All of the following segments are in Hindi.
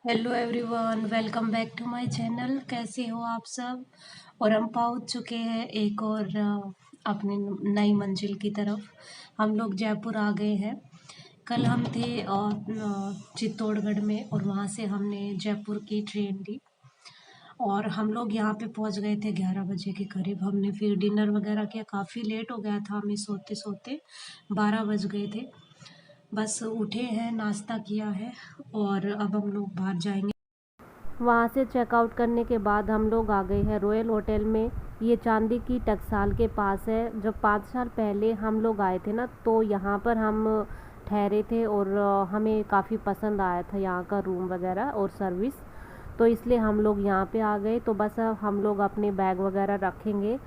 Hello everyone, welcome back to my channel. कैसे हो आप सब। और हम पहुंच चुके हैं एक और अपनी नई मंजिल की तरफ। हम लोग जयपुर आ गए हैं। कल हम थे चित्तौड़गढ़ में, और वहां से हमने जयपुर की ट्रेन ली और हम लोग यहाँ पे पहुंच गए थे 11 बजे के करीब। हमने फिर डिनर वगैरह किया, काफ़ी लेट हो गया था हमें सोते सोते, 12 बज गए थे। बस उठे हैं, नाश्ता किया है और अब हम लोग बाहर जाएंगे। वहाँ से चेकआउट करने के बाद हम लोग आ गए हैं रॉयल होटल में। ये चांदी की टकसाल के पास है। जब 5 साल पहले हम लोग आए थे ना, तो यहाँ पर हम ठहरे थे और हमें काफ़ी पसंद आया था यहाँ का रूम वगैरह और सर्विस। तो इसलिए हम लोग यहाँ पे आ गए। तो बस अब हम लोग अपने बैग वगैरह रखेंगे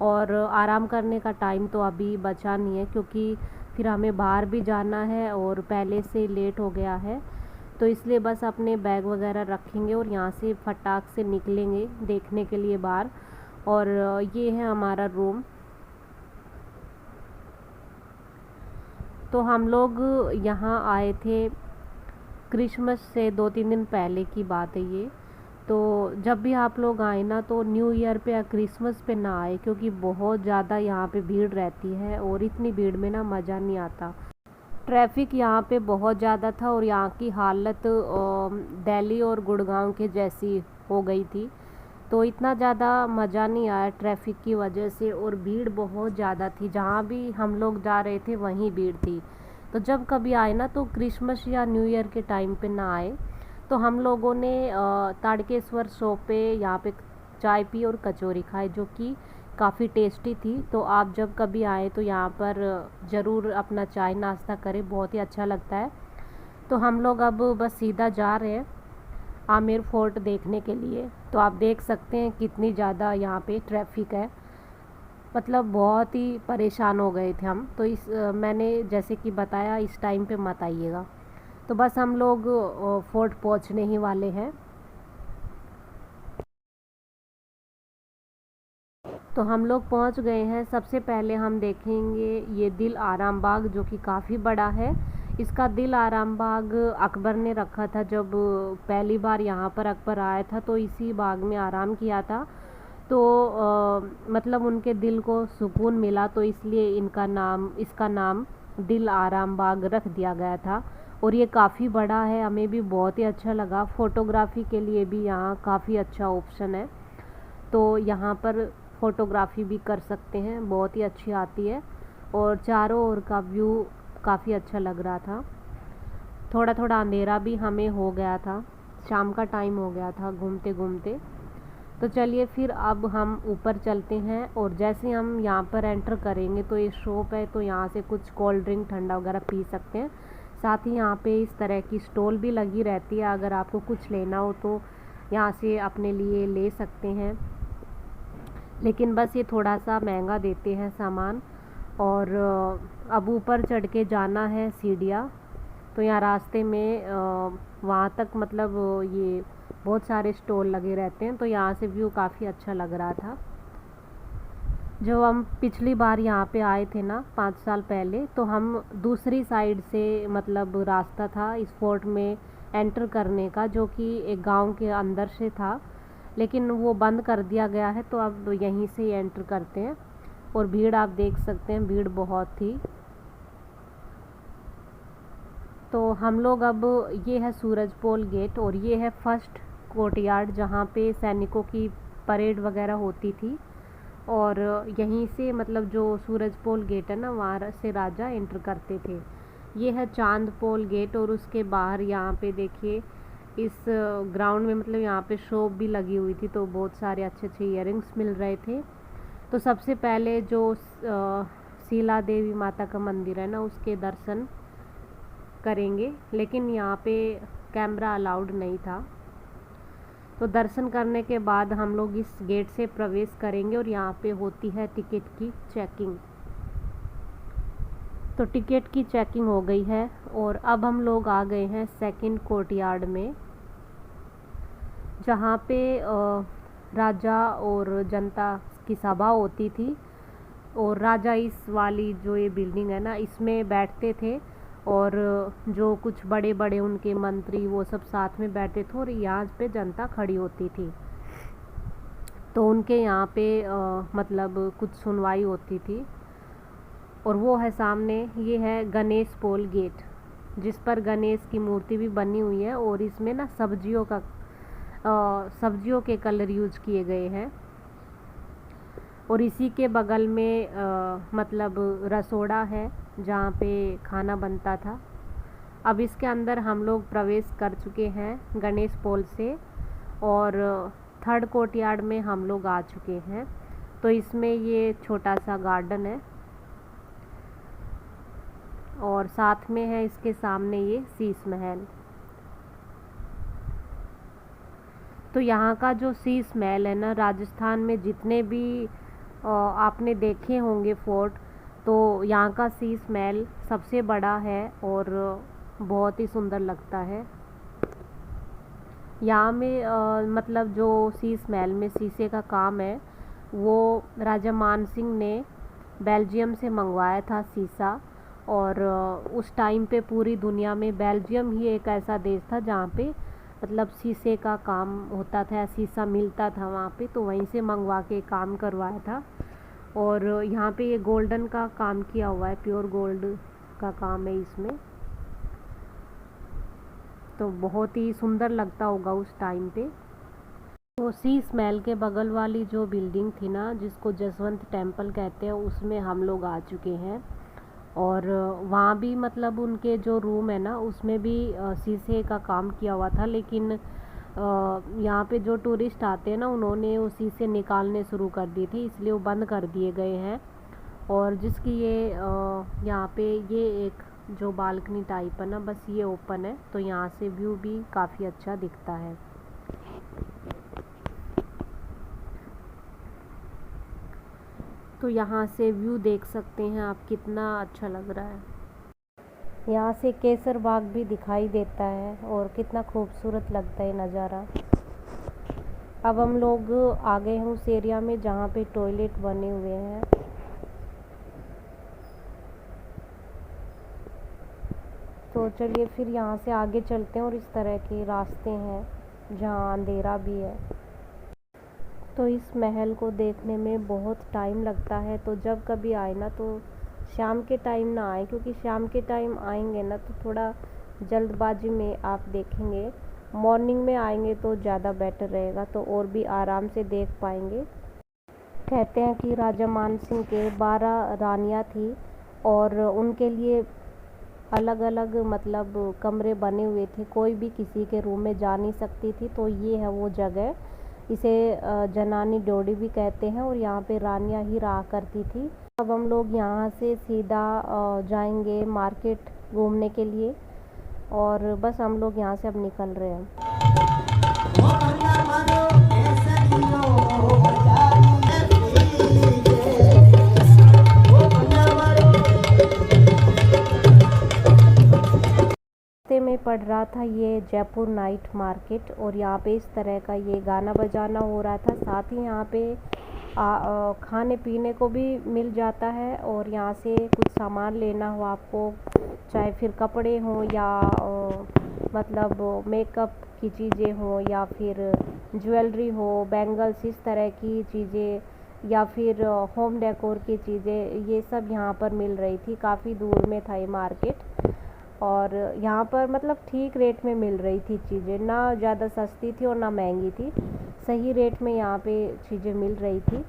और आराम करने का टाइम तो अभी बचा नहीं है, क्योंकि फिर हमें बाहर भी जाना है और पहले से लेट हो गया है। तो इसलिए बस अपने बैग वगैरह रखेंगे और यहाँ से फटाक से निकलेंगे देखने के लिए बाहर। और ये है हमारा रूम। तो हम लोग यहाँ आए थे क्रिसमस से 2-3 दिन पहले की बात है ये। तो जब भी आप लोग आए ना, तो न्यू ईयर पे या क्रिसमस पे ना आए, क्योंकि बहुत ज़्यादा यहाँ पे भीड़ रहती है और इतनी भीड़ में ना मज़ा नहीं आता। ट्रैफिक यहाँ पे बहुत ज़्यादा था और यहाँ की हालत दिल्ली और गुड़गांव के जैसी हो गई थी। तो इतना ज़्यादा मज़ा नहीं आया ट्रैफिक की वजह से, और भीड़ बहुत ज़्यादा थी। जहाँ भी हम लोग जा रहे थे वहीं भीड़ थी। तो जब कभी आए ना, तो क्रिसमस या न्यू ईयर के टाइम पे ना आए। तो हम लोगों ने ताड़केश्वर शॉप पे यहाँ पे चाय पी और कचौरी खाई, जो कि काफ़ी टेस्टी थी। तो आप जब कभी आए तो यहाँ पर ज़रूर अपना चाय नाश्ता करें, बहुत ही अच्छा लगता है। तो हम लोग अब बस सीधा जा रहे हैं आमेर फोर्ट देखने के लिए। तो आप देख सकते हैं कितनी ज़्यादा यहाँ पे ट्रैफिक है। मतलब बहुत ही परेशान हो गए थे हम। तो मैंने जैसे कि बताया, इस टाइम पे मत आइएगा। तो बस हम लोग फोर्ट पहुँचने ही वाले हैं। तो हम लोग पहुंच गए हैं। सबसे पहले हम देखेंगे ये दिल आराम बाग, जो कि काफ़ी बड़ा है। इसका दिल आराम बाग अकबर ने रखा था। जब पहली बार यहाँ पर अकबर आया था तो इसी बाग में आराम किया था। तो मतलब उनके दिल को सुकून मिला, तो इसलिए इसका नाम दिल आराम बाग रख दिया गया था। और ये काफ़ी बड़ा है, हमें भी बहुत ही अच्छा लगा। फ़ोटोग्राफ़ी के लिए भी यहाँ काफ़ी अच्छा ऑप्शन है। तो यहाँ पर फ़ोटोग्राफ़ी भी कर सकते हैं, बहुत ही अच्छी आती है। और चारों ओर का व्यू काफ़ी अच्छा लग रहा था। थोड़ा थोड़ा अंधेरा भी हमें हो गया था, शाम का टाइम हो गया था घूमते घूमते। तो चलिए फिर अब हम ऊपर चलते हैं। और जैसे हम यहाँ पर एंटर करेंगे तो ये शॉप है, तो यहाँ से कुछ कोल्ड ड्रिंक ठंडा वगैरह पी सकते हैं। साथ ही यहाँ पे इस तरह की स्टॉल भी लगी रहती है, अगर आपको कुछ लेना हो तो यहाँ से अपने लिए ले सकते हैं। लेकिन बस ये थोड़ा सा महंगा देते हैं सामान। और अब ऊपर चढ़ के जाना है सीढ़ियाँ। तो यहाँ रास्ते में वहाँ तक मतलब ये बहुत सारे स्टॉल लगे रहते हैं। तो यहाँ से व्यू काफ़ी अच्छा लग रहा था। जब हम पिछली बार यहाँ पे आए थे ना 5 साल पहले, तो हम दूसरी साइड से मतलब रास्ता था इस फोर्ट में एंटर करने का, जो कि एक गांव के अंदर से था। लेकिन वो बंद कर दिया गया है, तो अब यहीं से एंटर करते हैं। और भीड़ आप देख सकते हैं, भीड़ बहुत थी। तो हम लोग अब, ये है सूरजपोल गेट और ये है फर्स्ट कोर्टयार्ड, जहाँ पे सैनिकों की परेड वगैरह होती थी। और यहीं से मतलब जो सूरजपोल गेट है ना, वहाँ से राजा एंटर करते थे। ये है चांदपोल गेट। और उसके बाहर यहाँ पे देखिए, इस ग्राउंड में मतलब यहाँ पे शॉप भी लगी हुई थी, तो बहुत सारे अच्छे अच्छे इयररिंग्स मिल रहे थे। तो सबसे पहले जो शीला देवी माता का मंदिर है ना, उसके दर्शन करेंगे। लेकिन यहाँ पे कैमरा अलाउड नहीं था। तो दर्शन करने के बाद हम लोग इस गेट से प्रवेश करेंगे और यहाँ पे होती है टिकट की चेकिंग। तो टिकट की चेकिंग हो गई है और अब हम लोग आ गए हैं सेकंड कोर्टयार्ड में, जहाँ पे राजा और जनता की सभा होती थी। और राजा इस वाली जो ये बिल्डिंग है ना, इसमें बैठते थे और जो कुछ बड़े बड़े उनके मंत्री वो सब साथ में बैठे थे और यहाँ पे जनता खड़ी होती थी। तो उनके यहाँ पे मतलब कुछ सुनवाई होती थी। और वो है सामने, ये है गणेश पोल गेट, जिस पर गणेश की मूर्ति भी बनी हुई है। और इसमें ना सब्जियों के कलर यूज किए गए हैं। और इसी के बगल में मतलब रसोड़ा है जहाँ पे खाना बनता था। अब इसके अंदर हम लोग प्रवेश कर चुके हैं गणेश पोल से और थर्ड कोर्टयार्ड में हम लोग आ चुके हैं। तो इसमें ये छोटा सा गार्डन है और साथ में है इसके सामने ये शीश महल। तो यहाँ का जो शीश महल है ना, राजस्थान में जितने भी आपने देखे होंगे फोर्ट, तो यहाँ का शीश महल सबसे बड़ा है और बहुत ही सुंदर लगता है। यहाँ में मतलब जो शीश महल में शीशे का काम है वो राजा मान सिंह ने बेल्जियम से मंगवाया था शीशा। और उस टाइम पे पूरी दुनिया में बेल्जियम ही एक ऐसा देश था जहाँ पे मतलब शीशे का काम होता था, शीशा मिलता था वहाँ पे, तो वहीं से मंगवा के काम करवाया था। और यहाँ पे ये गोल्डन का काम किया हुआ है, प्योर गोल्ड का काम है इसमें। तो बहुत ही सुंदर लगता होगा उस टाइम पे। तो शीश महल के बगल वाली जो बिल्डिंग थी ना, जिसको जसवंत टेम्पल कहते हैं, उसमें हम लोग आ चुके हैं। और वहाँ भी मतलब उनके जो रूम है ना, उसमें भी शीशे का काम किया हुआ था। लेकिन यहाँ पे जो टूरिस्ट आते हैं ना, उन्होंने वो शीशे निकालने शुरू कर दी थी, इसलिए वो बंद कर दिए गए हैं। और जिसकी ये यहाँ पे ये एक जो बालकनी टाइप है ना, बस ये ओपन है, तो यहाँ से व्यू भी काफ़ी अच्छा दिखता है। तो यहाँ से व्यू देख सकते हैं आप, कितना अच्छा लग रहा है। यहाँ से केसर बाग भी दिखाई देता है और कितना खूबसूरत लगता है नज़ारा। अब हम लोग आ गए हैं उस एरिया में जहाँ पे टॉयलेट बने हुए हैं। तो चलिए फिर यहाँ से आगे चलते हैं और इस तरह के रास्ते हैं जहाँ अंधेरा भी है। तो इस महल को देखने में बहुत टाइम लगता है, तो जब कभी आए ना तो शाम के टाइम ना आए, क्योंकि शाम के टाइम आएंगे ना तो थोड़ा जल्दबाजी में आप देखेंगे। मॉर्निंग में आएंगे तो ज़्यादा बेटर रहेगा, तो और भी आराम से देख पाएंगे। कहते हैं कि राजा मान सिंह के 12 रानियाँ थी और उनके लिए अलग अलग मतलब कमरे बने हुए थे, कोई भी किसी के रूम में जा नहीं सकती थी। तो ये है वो जगह, इसे जनानी डोडी भी कहते हैं और यहाँ पे रानियाँ ही रहा करती थी। अब हम लोग यहाँ से सीधा जाएंगे मार्केट घूमने के लिए और बस हम लोग यहाँ से अब निकल रहे हैं। में पड़ रहा था ये जयपुर नाइट मार्केट और यहाँ पे इस तरह का ये गाना बजाना हो रहा था। साथ ही यहाँ पे खाने पीने को भी मिल जाता है और यहाँ से कुछ सामान लेना हो आपको, चाहे फिर कपड़े हों या मतलब मेकअप की चीज़ें हों या फिर ज्वेलरी हो, बैंगल्स, इस तरह की चीज़ें या फिर होम डेकोर की चीज़ें, ये सब यहाँ पर मिल रही थी। काफ़ी दूर में था ये मार्केट और यहाँ पर मतलब ठीक रेट में मिल रही थी चीज़ें, ना ज़्यादा सस्ती थी और ना महंगी थी, सही रेट में यहाँ पे चीज़ें मिल रही थी।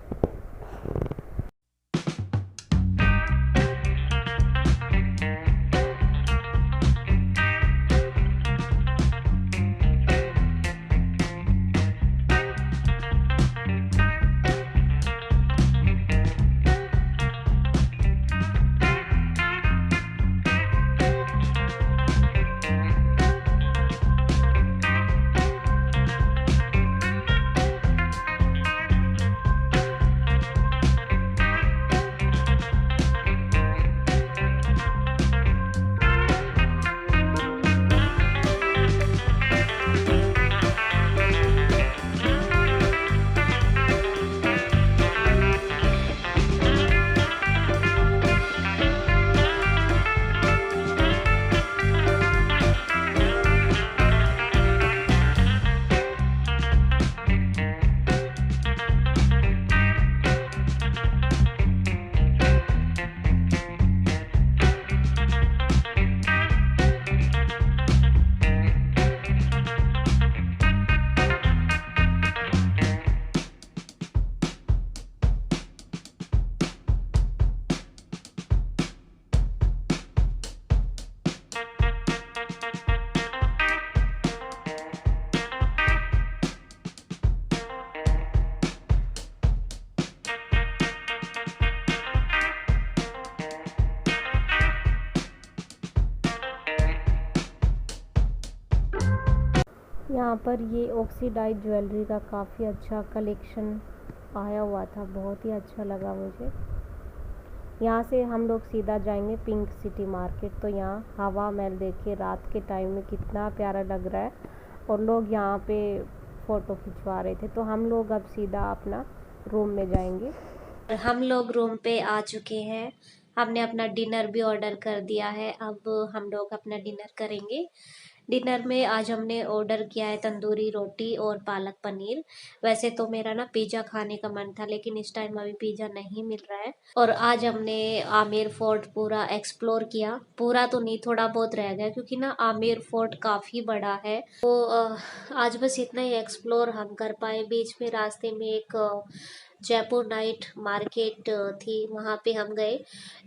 यहाँ पर ये ऑक्सीडाइज ज्वेलरी का काफ़ी अच्छा कलेक्शन आया हुआ था, बहुत ही अच्छा लगा मुझे। यहाँ से हम लोग सीधा जाएंगे पिंक सिटी मार्केट। तो यहाँ हवा महल देखिए रात के टाइम में कितना प्यारा लग रहा है, और लोग यहाँ पे फ़ोटो खिंचवा रहे थे। तो हम लोग अब सीधा अपना रूम में जाएंगे। हम लोग रूम पे आ चुके हैं। हमने अपना डिनर भी ऑर्डर कर दिया है। अब हम लोग अपना डिनर करेंगे। डिनर में आज हमने ऑर्डर किया है तंदूरी रोटी और पालक पनीर। वैसे तो मेरा ना पिज़्ज़ा खाने का मन था, लेकिन इस टाइम अभी पिज़्ज़ा नहीं मिल रहा है। और आज हमने आमेर फोर्ट पूरा एक्सप्लोर किया। पूरा तो नहीं, थोड़ा बहुत रह गया, क्योंकि ना आमेर फोर्ट काफ़ी बड़ा है। तो आज बस इतना ही एक्सप्लोर हम कर पाए। बीच में रास्ते में एक जयपुर नाइट मार्केट थी, वहाँ पे हम गए।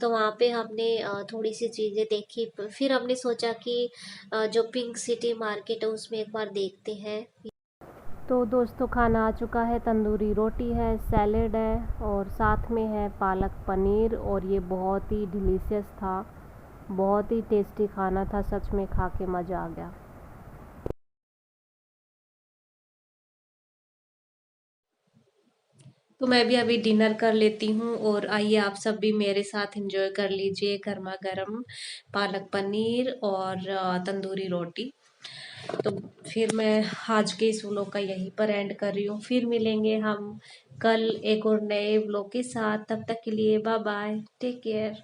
तो वहाँ पे हमने थोड़ी सी चीज़ें देखी। फिर हमने सोचा कि जो पिंक सिटी मार्केट है उसमें एक बार देखते हैं। तो दोस्तों खाना आ चुका है, तंदूरी रोटी है, सैलेड है और साथ में है पालक पनीर, और ये बहुत ही डिलीशियस था, बहुत ही टेस्टी खाना था, सच में खा के मज़ा आ गया। तो मैं भी अभी डिनर कर लेती हूँ, और आइए आप सब भी मेरे साथ एंजॉय कर लीजिए गर्मा गर्म पालक पनीर और तंदूरी रोटी। तो फिर मैं आज के इस व्लॉग का यहीं पर एंड कर रही हूँ। फिर मिलेंगे हम कल एक और नए व्लॉग के साथ। तब तक के लिए बाय बाय, टेक केयर।